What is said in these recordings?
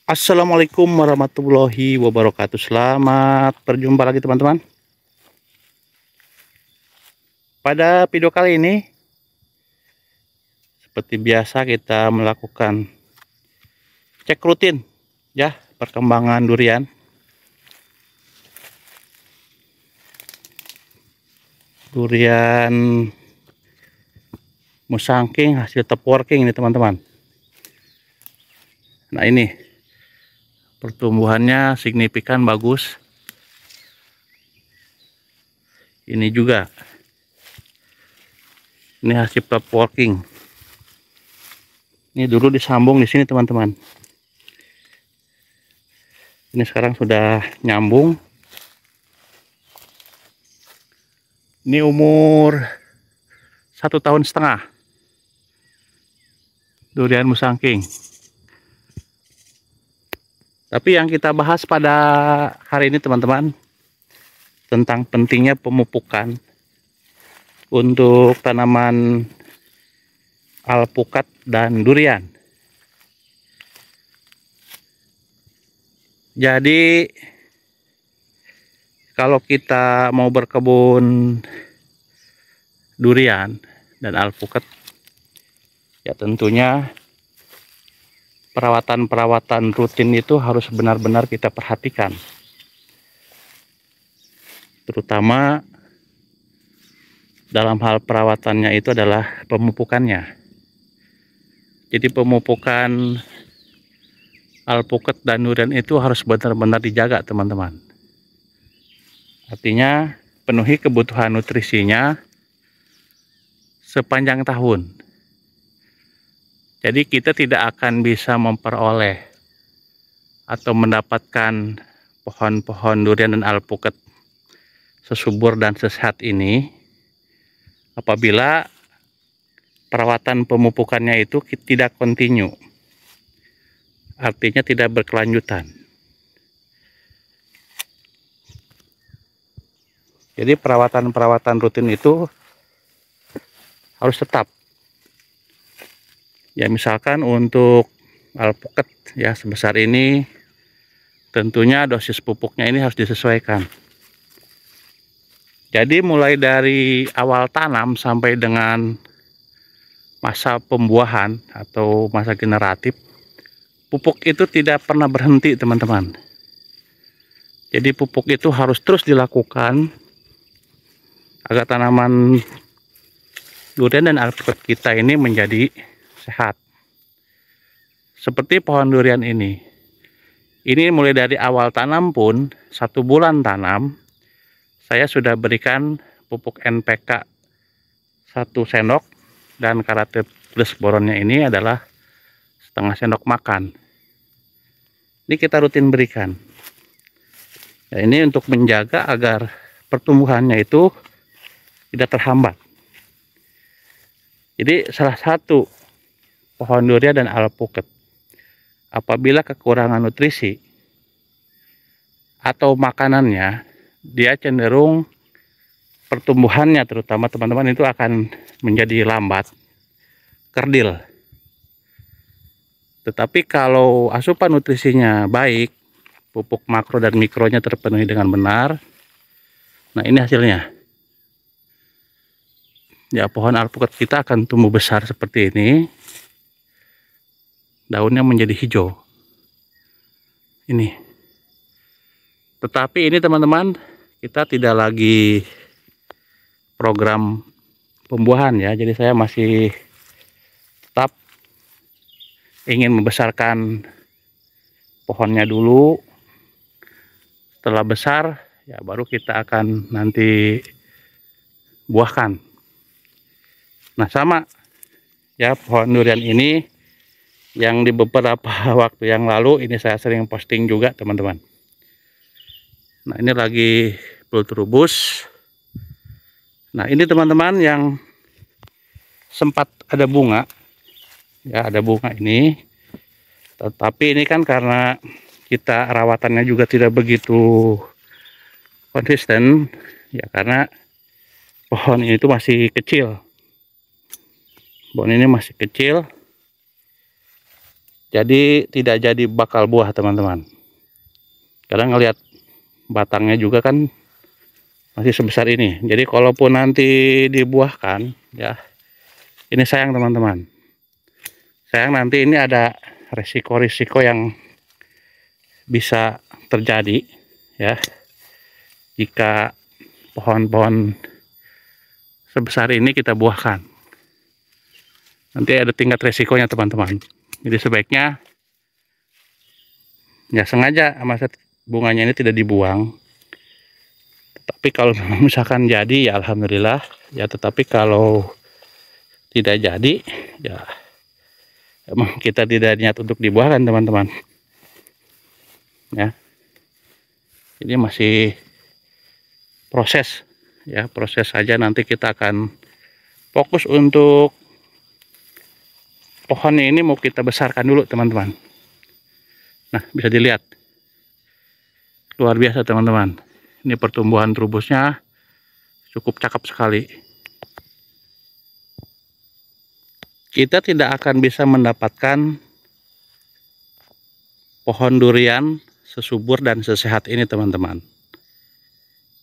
Assalamualaikum warahmatullahi wabarakatuh. Selamat berjumpa lagi teman-teman. Pada video kali ini, seperti biasa kita melakukan cek rutin ya perkembangan durian. Durian Musangking hasil top working ini teman-teman. Nah ini pertumbuhannya signifikan bagus. Ini juga. Ini hasil top working. Ini dulu disambung di sini teman-teman. Ini sekarang sudah nyambung. Ini umur 1,5 tahun durian Musangking. Tapi yang kita bahas pada hari ini teman-teman, tentang pentingnya pemupukan untuk tanaman alpukat dan durian. Jadi kalau kita mau berkebun durian dan alpukat, ya tentunya perawatan rutin itu harus benar-benar kita perhatikan. Terutama dalam hal perawatannya itu adalah pemupukannya. Jadi pemupukan alpukat dan durian itu harus benar-benar dijaga teman-teman. Artinya penuhi kebutuhan nutrisinya sepanjang tahun. Jadi kita tidak akan bisa memperoleh atau mendapatkan pohon-pohon durian dan alpukat sesubur dan sesehat ini apabila perawatan pemupukannya itu tidak kontinu. Artinya tidak berkelanjutan. Jadi perawatan rutin itu harus tetap. Ya misalkan untuk alpukat ya sebesar ini, tentunya dosis pupuknya ini harus disesuaikan. Jadi mulai dari awal tanam sampai dengan masa pembuahan atau masa generatif, pupuk itu tidak pernah berhenti teman-teman. Jadi pupuk itu harus terus dilakukan agar tanaman durian dan alpukat kita ini menjadi sehat. Seperti pohon durian ini. Ini mulai dari awal tanam pun 1 bulan tanam, saya sudah berikan pupuk NPK 1 sendok dan Karated Plus boronnya ini adalah setengah sendok makan. Ini kita rutin berikan. Ya, ini untuk menjaga agar pertumbuhannya itu tidak terhambat. Jadi salah satu pohon durian dan alpukat apabila kekurangan nutrisi atau makanannya, dia cenderung pertumbuhannya terutama teman-teman itu akan menjadi lambat, kerdil. Tetapi kalau asupan nutrisinya baik, pupuk makro dan mikronya terpenuhi dengan benar, nah ini hasilnya. Ya pohon alpukat kita akan tumbuh besar seperti ini. Daunnya menjadi hijau. Ini. Tetapi ini teman-teman, kita tidak lagi program pembuahan ya. Jadi saya masih tetap ingin membesarkan pohonnya dulu. Setelah besar, ya baru kita akan nanti buahkan. Nah sama ya pohon durian ini yang di beberapa waktu yang lalu ini saya sering posting juga teman-teman. Nah ini lagi terubus. Nah ini teman-teman yang sempat ada bunga, ya ada bunga ini. Tetapi ini kan karena kita rawatannya juga tidak begitu konsisten, ya karena pohon ini tuh masih kecil. Pohon ini masih kecil. Jadi tidak jadi bakal buah teman-teman. Kadang ngelihat batangnya juga kan masih sebesar ini. Jadi kalaupun nanti dibuahkan, ya ini sayang teman-teman. Sayang nanti ini ada resiko-risiko yang bisa terjadi ya jika pohon-pohon sebesar ini kita buahkan. Nanti ada tingkat resikonya teman-teman. Jadi sebaiknya ya sengaja masa bunganya ini tidak dibuang. Tapi kalau misalkan jadi ya alhamdulillah ya, tetapi kalau tidak jadi ya emang kita tidak niat untuk dibuahkan teman-teman ya. Ini masih proses ya, proses saja. Nanti kita akan fokus untuk pohon ini mau kita besarkan dulu teman-teman. Nah, bisa dilihat luar biasa teman-teman. Ini pertumbuhan trubusnya cukup cakep sekali. Kita tidak akan bisa mendapatkan pohon durian sesubur dan sesehat ini teman-teman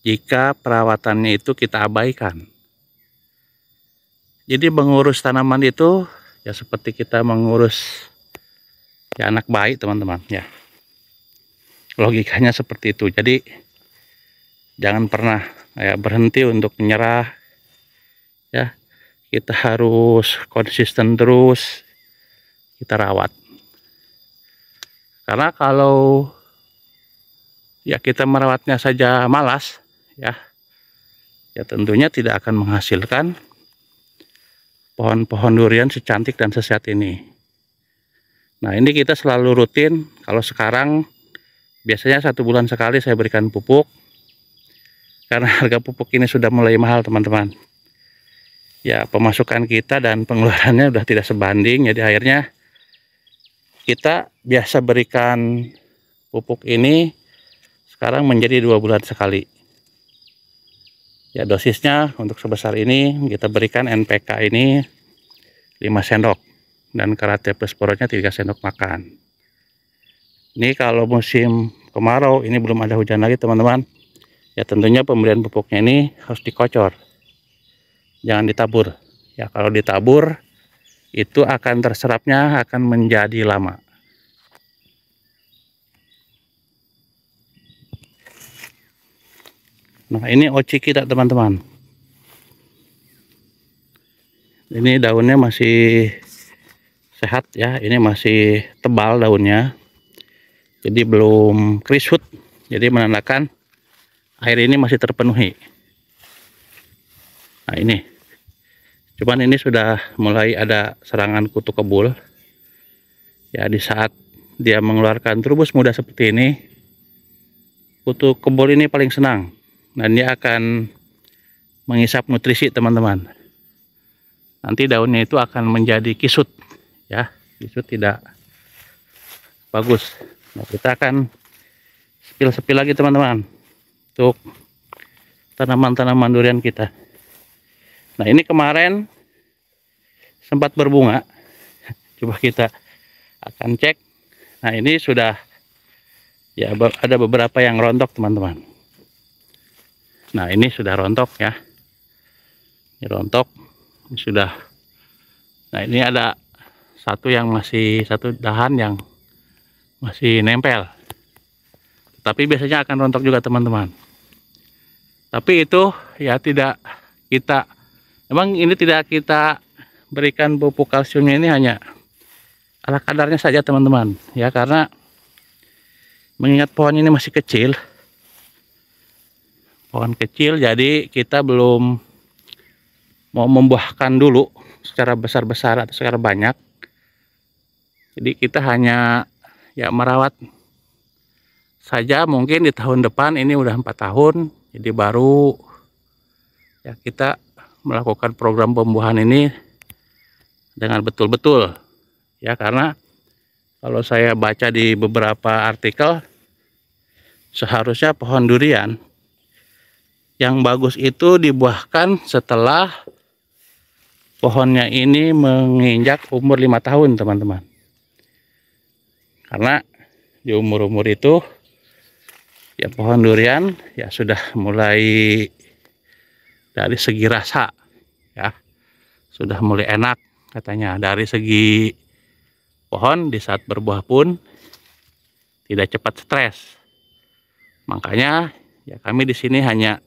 jika perawatannya itu kita abaikan. Jadi mengurus tanaman itu ya seperti kita mengurus ya anak bayi teman-teman ya. Logikanya seperti itu. Jadi jangan pernah ya berhenti untuk menyerah ya. Kita harus konsisten terus kita rawat. Karena kalau ya kita merawatnya saja malas ya tentunya tidak akan menghasilkan pohon-pohon durian secantik dan sesehat ini. Nah, ini kita selalu rutin. Kalau sekarang biasanya 1 bulan sekali saya berikan pupuk, karena harga pupuk ini sudah mulai mahal teman-teman ya. Pemasukan kita dan pengeluarannya udah tidak sebanding, jadi akhirnya kita biasa berikan pupuk ini sekarang menjadi 2 bulan sekali ya. Dosisnya untuk sebesar ini kita berikan NPK ini 5 sendok dan Karateosporosnya 3 sendok makan. Ini kalau musim kemarau, ini belum ada hujan lagi teman-teman ya, tentunya pemberian pupuknya ini harus dikocor, jangan ditabur ya. Kalau ditabur itu akan terserapnya akan menjadi lama. Nah, ini oci kita teman-teman. Ini daunnya masih sehat ya, ini masih tebal daunnya, jadi belum krisut, jadi menandakan air ini masih terpenuhi. Nah, ini cuman ini sudah mulai ada serangan kutu kebul ya. Di saat dia mengeluarkan trubus muda seperti ini, kutu kebul ini paling senang dan dia akan menghisap nutrisi teman-teman. Nanti daunnya itu akan menjadi kisut ya, kisut tidak bagus. Nah, kita akan sepil-sepil lagi teman-teman untuk tanaman-tanaman durian kita. Nah, ini kemarin sempat berbunga, coba kita akan cek. Nah, ini sudah ya ada beberapa yang rontok teman-teman. Nah, ini sudah rontok ya, ini rontok, ini sudah. Nah, ini ada satu dahan yang masih nempel, tapi biasanya akan rontok juga teman-teman. Tapi itu ya tidak kita, memang ini tidak kita berikan pupuk kalsiumnya, ini hanya ala kadarnya saja teman-teman ya, karena mengingat pohon ini masih kecil, pohon kecil, jadi kita belum mau membuahkan dulu secara besar-besar atau secara banyak. Jadi kita hanya ya merawat saja. Mungkin di tahun depan, ini udah 4 tahun, jadi baru ya kita melakukan program pembuahan ini dengan betul-betul ya. Karena kalau saya baca di beberapa artikel, seharusnya pohon durian yang bagus itu dibuahkan setelah pohonnya ini menginjak umur 5 tahun teman-teman. Karena di umur-umur itu ya pohon durian ya sudah mulai dari segi rasa ya sudah mulai enak katanya. Dari segi pohon di saat berbuah pun tidak cepat stres. Makanya ya kami di sini hanya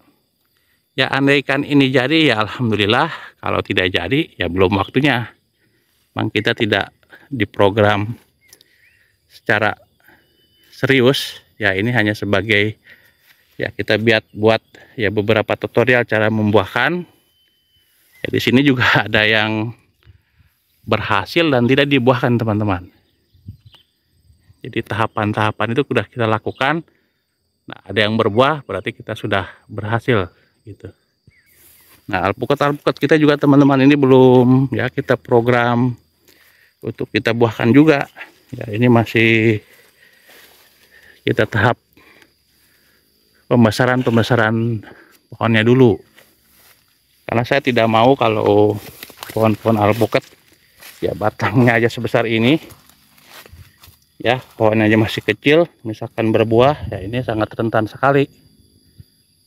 ya andaikan ini jadi ya alhamdulillah, kalau tidak jadi ya belum waktunya. Memang kita tidak diprogram secara serius ya, ini hanya sebagai ya kita buat ya beberapa tutorial cara membuahkan. Ya, di sini juga ada yang berhasil dan tidak dibuahkan teman-teman. Jadi tahapan-tahapan itu sudah kita lakukan. Nah, ada yang berbuah berarti kita sudah berhasil gitu. Nah, alpukat kita juga teman-teman ini belum ya kita program untuk kita buahkan juga. Ya, ini masih kita tahap pembesaran pohonnya dulu. Karena saya tidak mau kalau pohon-pohon alpukat ya batangnya aja sebesar ini. Ya, pohonnya aja masih kecil, misalkan berbuah, ya ini sangat rentan sekali.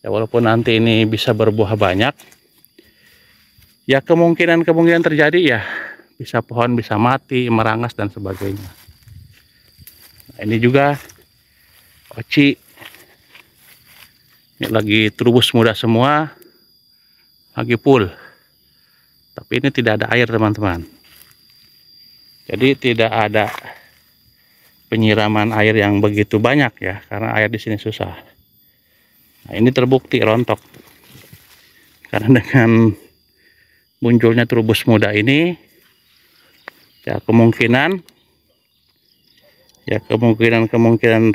Ya, walaupun nanti ini bisa berbuah banyak, ya kemungkinan terjadi ya, bisa pohon bisa mati, merangas dan sebagainya. Nah, ini juga oci, ini lagi terubus muda semua, lagi full. Tapi ini tidak ada air teman-teman. Jadi tidak ada penyiraman air yang begitu banyak ya, karena air di sini susah. Nah, ini terbukti rontok. Karena dengan munculnya terubus muda ini, ya kemungkinan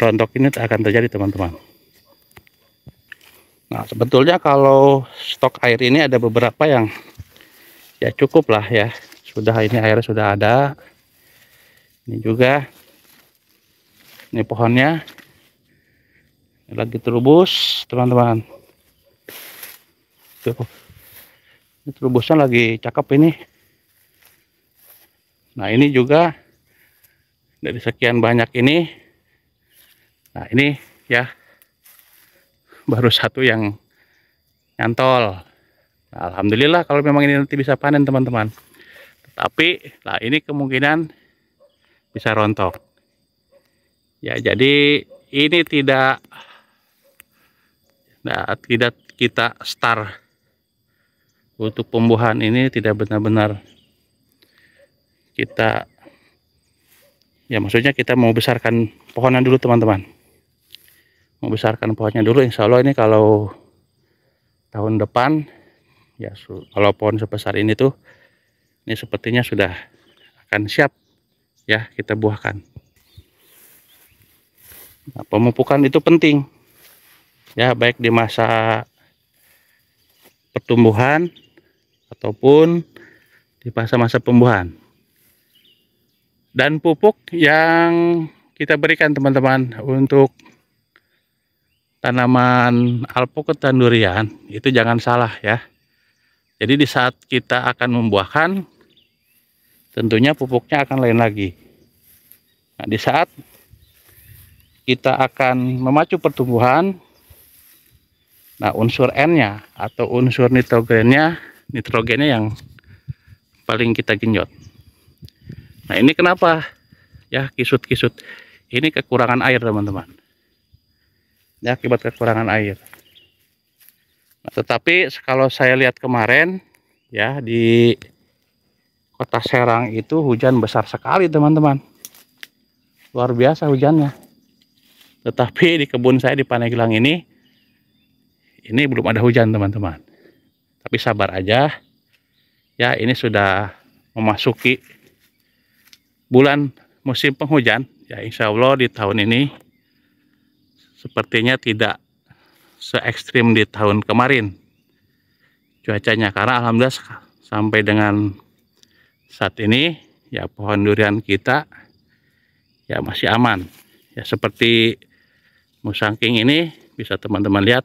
rontok ini akan terjadi teman-teman. Nah, sebetulnya kalau stok air ini ada beberapa yang ya cukup lah ya. Ini airnya sudah ada. Ini juga. Ini pohonnya ini lagi terubus teman-teman. Ini terubusnya lagi cakep ini. Nah, ini juga dari sekian banyak ini. Nah, ini ya baru satu yang nyantol. Nah, alhamdulillah kalau memang ini nanti bisa panen teman-teman. Tapi nah ini kemungkinan bisa rontok. Ya, jadi ini tidak kita start untuk pembuahan ini, tidak benar-benar kita ya maksudnya kita mau besarkan pohonnya dulu teman-teman. Mau besarkan pohonnya dulu, insya Allah ini kalau tahun depan ya kalau pohon sebesar ini tuh ini sepertinya sudah akan siap ya kita buahkan. Nah, pemupukan itu penting ya, baik di masa pertumbuhan ataupun di masa-masa pembuahan. Dan pupuk yang kita berikan teman-teman untuk tanaman alpukat dan durian itu jangan salah ya. Jadi di saat kita akan membuahkan tentunya pupuknya akan lain lagi. Nah, di saat kita akan memacu pertumbuhan, nah unsur N-nya atau unsur nitrogennya yang paling kita genjot. Nah, ini kenapa ya kisut-kisut ini kekurangan air teman-teman ya, akibat kekurangan air. Nah, tetapi kalau saya lihat kemarin ya di Kota Serang itu hujan besar sekali teman-teman, luar biasa hujannya. Tetapi di kebun saya di Pandeglang ini belum ada hujan teman-teman. Tapi sabar aja ya, ini sudah memasuki bulan musim penghujan ya, insya Allah di tahun ini sepertinya tidak se ekstrim di tahun kemarin cuacanya, karena alhamdulillah sampai dengan saat ini ya pohon durian kita ya masih aman ya. Seperti musangking ini bisa teman-teman lihat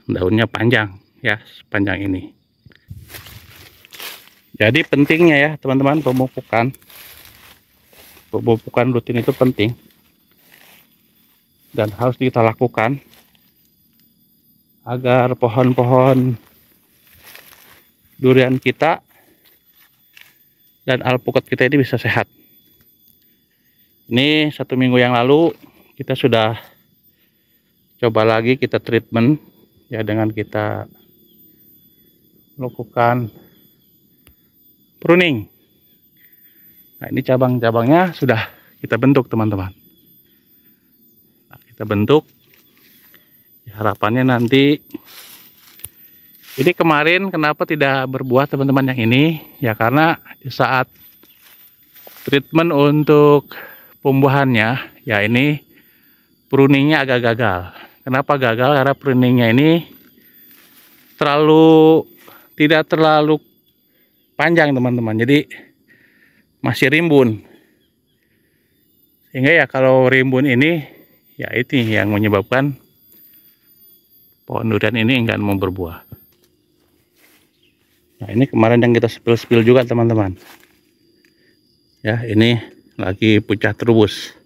daunnya panjang ya, sepanjang ini. Jadi pentingnya ya teman-teman pemupukan Pemupukan rutin itu penting dan harus kita lakukan agar pohon-pohon durian kita dan alpukat kita ini bisa sehat. Ini 1 minggu yang lalu kita sudah coba lagi kita treatment ya, dengan kita melakukan pruning. Nah, ini cabang-cabangnya sudah kita bentuk teman-teman. Nah, kita bentuk. Harapannya nanti, ini kemarin kenapa tidak berbuah teman-teman yang ini? Ya karena di saat treatment untuk pembuahannya, ya ini pruningnya agak gagal. Kenapa gagal? Karena pruningnya ini tidak terlalu panjang teman-teman. Jadi masih rimbun, sehingga ya kalau rimbun ini ya itu yang menyebabkan pohon durian ini enggak mau berbuah. Nah, ini kemarin yang kita spill juga teman-teman ya, ini lagi pecah terubus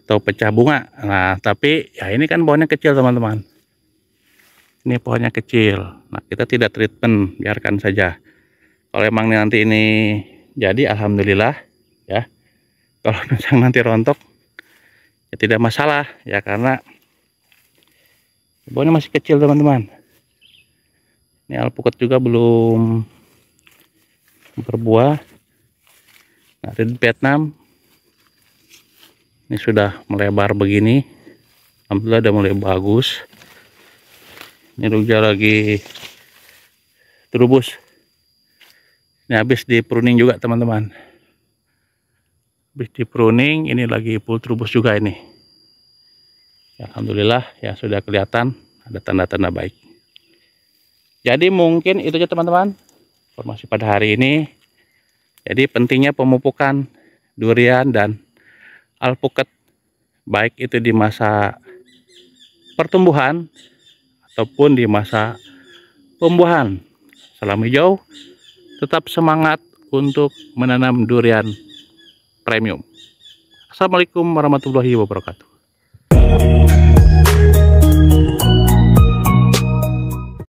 atau pecah bunga. Nah tapi ya ini kan pohonnya kecil teman-teman, ini pohonnya kecil. Nah kita tidak treatment, biarkan saja. Kalau emang nanti ini jadi alhamdulillah ya. Kalau misalnya nanti rontok ya tidak masalah ya, karena pohonnya masih kecil teman-teman. Ini alpukat juga belum berbuah. Nah, red Vietnam ini sudah melebar begini, alhamdulillah udah mulai bagus. Ini juga lagi terubus. Ini habis di pruning juga teman-teman. Habis di pruning, ini lagi full terubus juga ini. Ya, alhamdulillah ya sudah kelihatan ada tanda-tanda baik. Jadi mungkin itu aja teman-teman informasi pada hari ini. Jadi pentingnya pemupukan durian dan alpukat, baik itu di masa pertumbuhan ataupun di masa pembuahan. Salam hijau. Tetap semangat untuk menanam durian premium. Assalamualaikum warahmatullahi wabarakatuh.